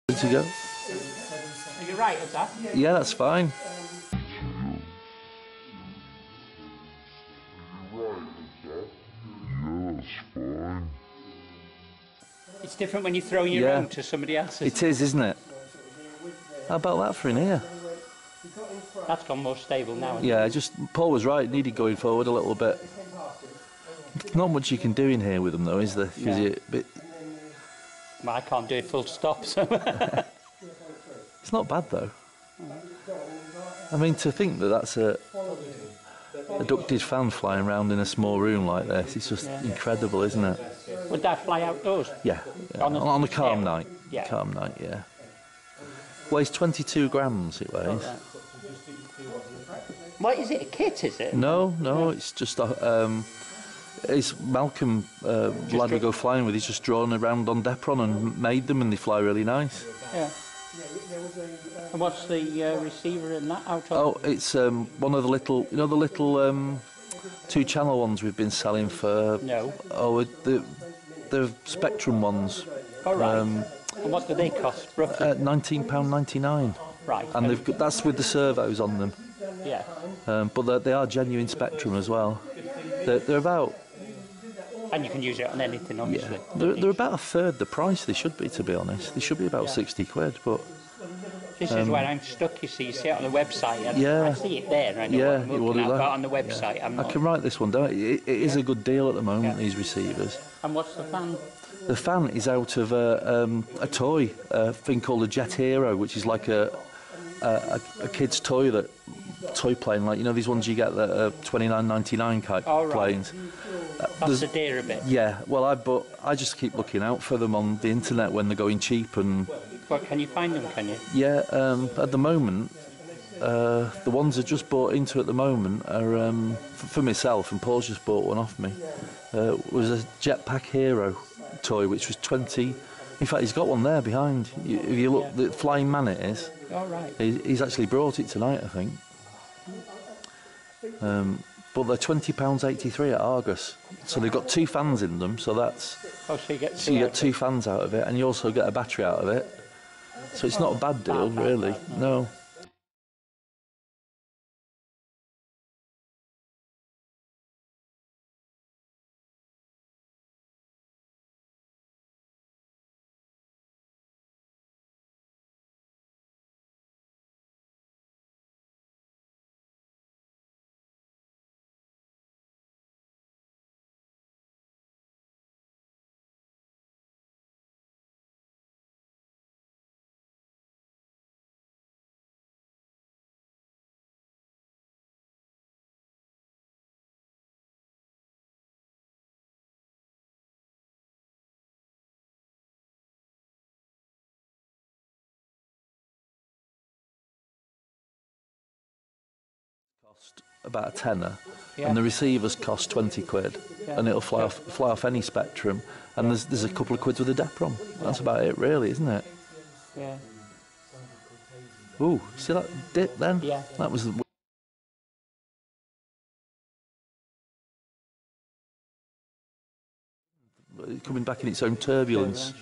Good to go. Are you right at that? Yeah, that's fine. It's different when you're throwing your own to somebody else's. It is, isn't it? How about that for in here? That's gone more stable now. Yeah, just Paul was right. It needed going forward a little bit. Not much you can do in here with them, though, is there? No. Bit... Well, I can't do it full stop, so... It's not bad, though. I mean, to think that that's a ducted fan flying around in a small room like this, it's just incredible, isn't it? Would that fly outdoors? Yeah, on a calm night. Yeah. Calm night, yeah. Weighs 22 grams, it weighs. What is it, a kit, is it? No, it's just it's Malcolm, lad we go flying with, he's just drawn around on Depron and made them, and they fly really nice. Yeah. And what's the receiver in that out of? Oh, it's one of the little, you know, the little two-channel ones we've been selling for... No. Oh, the Spektrum ones. Oh, right. And what do they cost, roughly? £19.99. Right. And that's with the servos on them. Yeah. But they are genuine Spektrum as well. They're about... And you can use it on anything, obviously. Yeah. They're about a third the price they should be, to be honest. They should be about 60 quid, but... This is where I'm stuck, you see. You see it on the website. And I see it there, and I know what I'm looking at, but on the website I'm not... I can write this one down. It is a good deal at the moment, these receivers. And what's the fan? The fan is out of a toy, a thing called a Jet Hero, which is like a kid's toy plane, like, you know, these ones you get that are $29.99 type planes. That's the dear a bit. Yeah, well, I just keep looking out for them on the internet when they're going cheap. And well, can you find them, can you? Yeah, at the moment, the ones I just bought into at the moment are for myself, and Paul's just bought one off me. Was a Jetpack Hero toy, which was 20. In fact, he's got one there behind. If you look, the Flying Man it is. Oh, right. He's actually brought it tonight, I think. But they're £20.83 at Argus. So they've got two fans in them, so that's... Oh, so you get two, you get two fans out of it, and you also get a battery out of it. So it's not a bad deal, really. No. Cost about a tenner, and the receivers cost 20 quid, and it'll fly off any Spektrum, and there's a couple of quid with a Depron. That's about it, really, isn't it? Yeah. Ooh, see that dip then? Yeah. That was the... coming back in its own turbulence.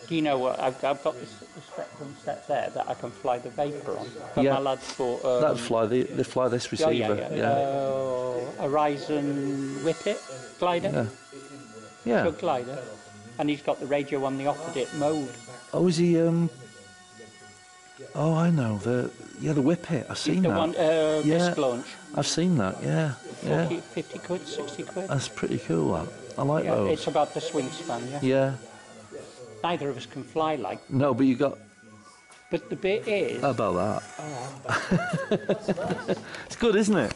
Do you know what? I've got the Spektrum set there that I can fly the Vapor on. But my lads bought... that'd fly, they fly this receiver. Horizon Whippet glider. Yeah. Good glider. And he's got the radio on the opposite mode. Oh, is he... Oh, I know. The Whippet. I've seen that. The one, disc launch. I've seen that, yeah. 50 quid, 60 quid. That's pretty cool, that. I like those. It's about the swing span, Yeah. Neither of us can fly like... No, but you got... But the bit is... How about that? Oh. It's good, isn't it?